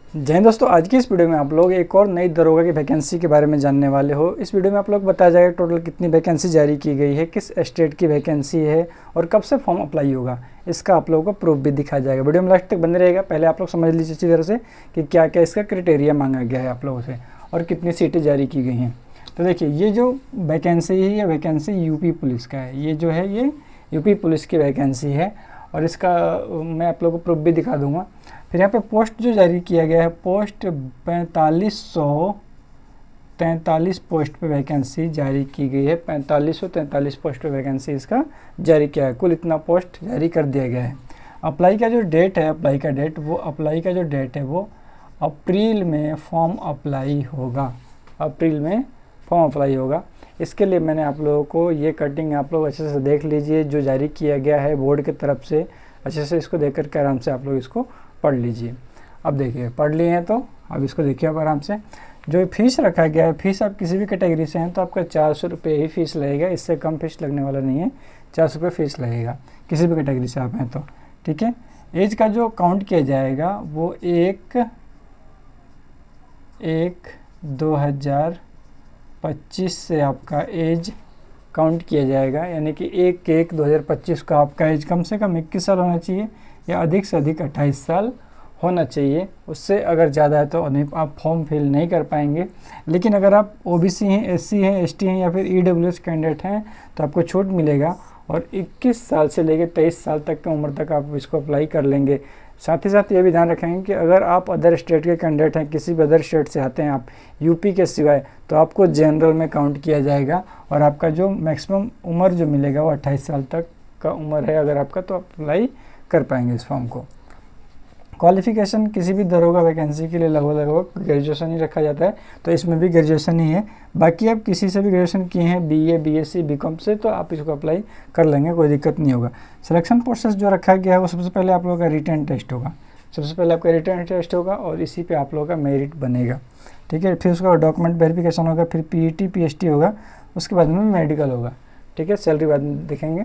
जय हिंद दोस्तों, आज की इस वीडियो में आप लोग एक और नई दरोगा की वैकेंसी के बारे में जानने वाले हो। इस वीडियो में आप लोग बताया जाएगा टोटल कितनी वैकेंसी जारी की गई है, किस स्टेट की वैकेंसी है और कब से फॉर्म अप्लाई होगा, इसका आप लोगों को प्रूफ भी दिखाया जाएगा। वीडियो में लास्ट तक बने रहेगा। पहले आप लोग समझ लीजिए अच्छी तरह से कि क्या क्या इसका क्राइटेरिया मांगा गया है आप लोगों से और कितनी सीटें जारी की गई हैं। तो देखिए, ये जो वैकेंसी है ये वैकेंसी यूपी पुलिस का है। ये जो है ये यूपी पुलिस की वैकेंसी है और इसका मैं आप लोगों को प्रूफ भी दिखा दूंगा। फिर यहाँ पे पोस्ट जो जारी किया गया है, पोस्ट 4543 पोस्ट पे वैकेंसी जारी की गई है। 4543 पोस्ट पे वैकेंसी इसका जारी किया है। कुल इतना पोस्ट जारी कर दिया गया है। अप्लाई का जो डेट है, अप्लाई का जो डेट है वो अप्रैल में फॉर्म अप्लाई होगा। अप्रैल में फॉर्म अप्लाई होगा। इसके लिए मैंने आप लोगों को ये कटिंग आप लोग अच्छे से देख लीजिए, जो जारी किया गया है बोर्ड की तरफ से। अच्छे से इसको देख करके आराम से आप लोग इसको पढ़ लीजिए। अब देखिए, पढ़ लिए हैं तो अब इसको देखिए आप आराम से। जो फीस रखा गया है, फीस आप किसी भी कैटेगरी से हैं तो आपका 400 रुपये ही फीस लगेगा। इससे कम फीस लगने वाला नहीं है। 400 रुपये फीस लगेगा किसी भी कैटेगरी से आप हैं तो, ठीक है। एज का जो काउंट किया जाएगा वो 1/1/2025 से आपका एज काउंट किया जाएगा। यानी कि 1/1/2025 का आपका एज कम से कम 21 साल होना चाहिए या अधिक से अधिक 28 साल होना चाहिए। उससे अगर ज़्यादा है तो आप फॉर्म फिल नहीं कर पाएंगे। लेकिन अगर आप ओबीसी हैं, एससी हैं, एसटी हैं या फिर ईडब्ल्यूएस कैंडिडेट हैं तो आपको छूट मिलेगा और 21 साल से लेकर 23 साल तक की उम्र तक आप इसको अप्लाई कर लेंगे। साथ ही साथ ये भी ध्यान रखेंगे कि अगर आप अदर स्टेट के कैंडिडेट हैं, किसी भी अदर स्टेट से आते हैं आप यूपी के सिवाय, तो आपको जनरल में काउंट किया जाएगा और आपका जो मैक्सिमम उम्र जो मिलेगा वो 28 साल तक का उम्र है अगर आपका, तो अप्लाई कर पाएंगे इस फॉर्म को। क्वालिफिकेशन किसी भी दरोगा वैकेंसी के लिए लगभग ग्रेजुएशन ही रखा जाता है, तो इसमें भी ग्रेजुएशन ही है। बाकी आप किसी से भी ग्रेजुएशन किए हैं, बीए, बीएससी, बीकॉम से, तो आप इसको अप्लाई कर लेंगे, कोई दिक्कत नहीं होगा। सिलेक्शन प्रोसेस जो रखा गया है वो सबसे पहले आप लोगों का रिटन टेस्ट होगा। सबसे पहले आपका रिटन टेस्ट होगा और इसी पे आप लोगों का मेरिट बनेगा, ठीक है। फिर उसका डॉक्यूमेंट वेरिफिकेशन होगा, फिर पीईटी, पीएचटी होगा, उसके बाद में मेडिकल होगा, ठीक है। सैलरी बाद में देखेंगे।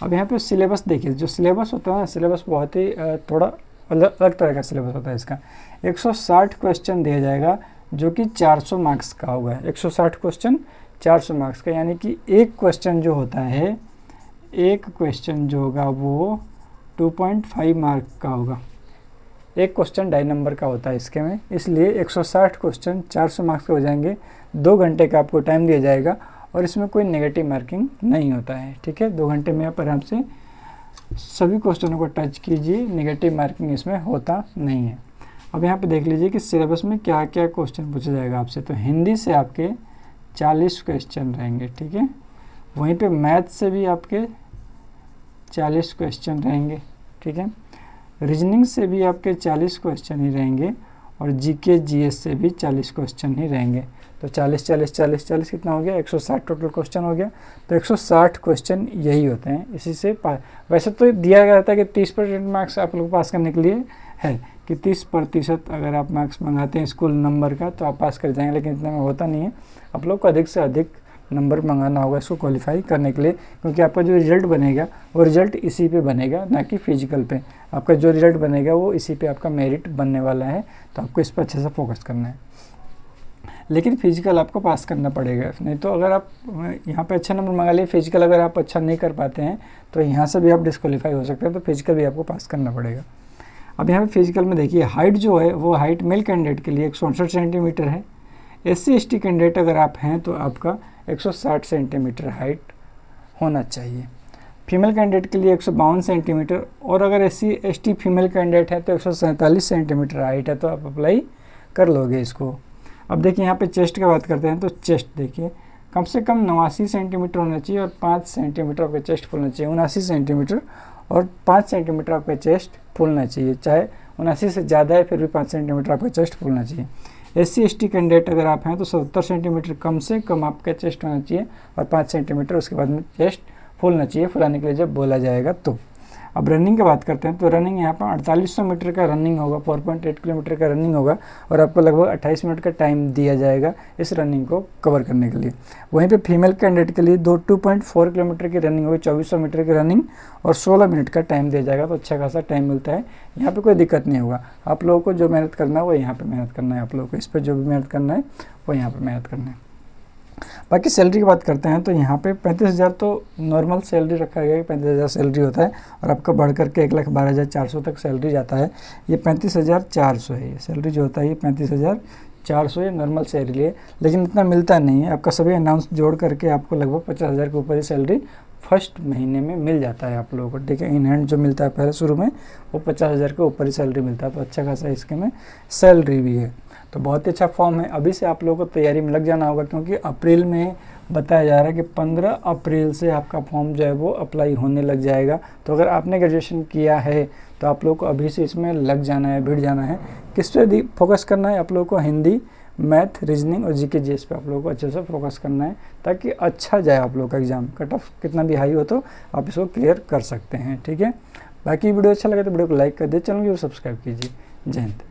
अब यहाँ पे सिलेबस देखिए, जो सिलेबस होता है सिलेबस बहुत ही थोड़ा अलग तरह का सिलेबस होता है इसका। 160 क्वेश्चन दिया जाएगा जो कि 400 मार्क्स का होगा। 160 क्वेश्चन 400 मार्क्स का, यानी कि एक क्वेश्चन जो होता है, एक क्वेश्चन जो होगा वो 2.5 मार्क का होगा। एक क्वेश्चन 2.5 नंबर का होता है इसके में, इसलिए 160 क्वेश्चन 400 मार्क्स के हो जाएंगे। 2 घंटे का आपको टाइम दिया जाएगा और इसमें कोई नेगेटिव मार्किंग नहीं होता है, ठीक है। 2 घंटे में आप आराम से सभी क्वेश्चनों को टच कीजिए, नेगेटिव मार्किंग इसमें होता नहीं है। अब यहाँ पे देख लीजिए कि सिलेबस में क्या क्या क्वेश्चन पूछा जाएगा आपसे। तो हिंदी से आपके 40 क्वेश्चन रहेंगे, ठीक है। वहीं पे मैथ से भी आपके 40 क्वेश्चन रहेंगे, ठीक है। रीजनिंग से भी आपके 40 क्वेश्चन ही रहेंगे और जीके जीएस से भी 40 क्वेश्चन ही रहेंगे। तो 40 40 40 40 कितना हो गया, 160 टोटल क्वेश्चन हो गया। तो 160 क्वेश्चन यही होते हैं। इसी से वैसे तो दिया गया था कि 30% मार्क्स आप लोग पास करने के लिए है कि 30% अगर आप मार्क्स मंगाते हैं स्कूल नंबर का तो आप पास कर जाएंगे, लेकिन इतना में होता नहीं है। आप लोग को अधिक से अधिक नंबर मंगाना होगा इसको क्वालिफाई करने के लिए, क्योंकि आपका जो रिजल्ट बनेगा वो रिजल्ट इसी पे बनेगा, ना कि फिजिकल पे। आपका जो रिजल्ट बनेगा वो इसी पे आपका मेरिट बनने वाला है, तो आपको इस पर अच्छे से फोकस करना है। लेकिन फिजिकल आपको पास करना पड़ेगा, नहीं तो अगर आप यहाँ पे अच्छा नंबर मंगा लिए, फिजिकल अगर आप अच्छा नहीं कर पाते हैं तो यहाँ से भी आप डिस्क्वालीफाई हो सकते हैं, तो फिजिकल भी आपको पास करना पड़ेगा। अब यहाँ पे फिजिकल में देखिए, हाइट जो है वो हाइट मेल कैंडिडेट के लिए 168 सेंटीमीटर है। एससी एसटी कैंडिडेट अगर आप हैं तो आपका 160 सेंटीमीटर हाइट होना चाहिए। फीमेल कैंडिडेट के लिए 152 सेंटीमीटर, और अगर एससी एसटी फीमेल कैंडिडेट है तो 147 सेंटीमीटर हाइट है, तो आप अप्लाई कर लोगे इसको। अब देखिए यहाँ पे चेस्ट की बात करते हैं तो चेस्ट देखिए कम से कम 89 सेंटीमीटर होना चाहिए और 5 सेंटीमीटर आपका चेस्ट फूलना चाहिए। 79 सेंटीमीटर और 5 सेंटीमीटर आपका चेस्ट फूलना चाहिए, चाहे 79 से ज़्यादा है फिर भी 5 सेंटीमीटर आपका चेस्ट फूलना चाहिए। एससी एसटी कैंडिडेट अगर आप हैं तो 70 सेंटीमीटर कम से कम आपका चेस्ट होना चाहिए और 5 सेंटीमीटर उसके बाद में चेस्ट फूलना चाहिए, फुलाने के लिए जब बोला जाएगा तो। अब रनिंग की बात करते हैं तो रनिंग यहाँ पर 4800 मीटर का रनिंग होगा, 4.8 किलोमीटर का रनिंग होगा और आपको लगभग 28 मिनट का टाइम दिया जाएगा इस रनिंग को कवर करने के लिए। वहीं पे फीमेल कैंडिडेट के लिए 2.4 किलोमीटर की रनिंग होगी, 2400 मीटर की रनिंग और 16 मिनट का टाइम दिया जाएगा। तो अच्छा खासा टाइम मिलता है, यहाँ पे कोई दिक्कत नहीं होगा। आप लोगों को जो मेहनत करना है वो यहाँ पे मेहनत करना है, आप लोगों को इस पर जो भी मेहनत करना है वो यहाँ पे मेहनत करना है। बाकी सैलरी की बात करते हैं तो यहाँ पे 35,000 तो नॉर्मल सैलरी रखा गया है, 35,000 सैलरी होता है और आपका बढ़ करके 1,12,400 तक सैलरी जाता है। ये 35,400 है, ये सैलरी जो होता है ये 35,400 ये नॉर्मल सैलरी है, लेकिन इतना मिलता नहीं है। आपका सभी अनाउंस जोड़ करके आपको लगभग 50,000 के ऊपर ही सैलरी फर्स्ट महीने में मिल जाता है आप लोगों को, ठीक है। इन हैंड जो मिलता है पहले शुरू में वो 50,000 के ऊपर ही सैलरी मिलता है, तो अच्छा खासा इसके में सैलरी भी है। तो बहुत ही अच्छा फॉर्म है, अभी से आप लोगों को तैयारी में लग जाना होगा, क्योंकि अप्रैल में बताया जा रहा है कि 15 अप्रैल से आपका फॉर्म जो है वो अप्लाई होने लग जाएगा। तो अगर आपने ग्रेजुएशन किया है तो आप लोगों को अभी से इसमें लग जाना है, भिड़ जाना है। किस पे फोकस करना है आप लोगों को? हिंदी, मैथ, रीजनिंग और जीके जीएस पे आप लोगों को अच्छे से फोकस करना है, ताकि अच्छा जाए आप लोगों का एग्जाम। कट ऑफ कितना भी हाई हो तो आप इसको क्लियर कर सकते हैं, ठीक है। बाकी वीडियो अच्छा लगे तो वीडियो को लाइक कर दे, चैनल को सब्सक्राइब कीजिए। जय हिंद।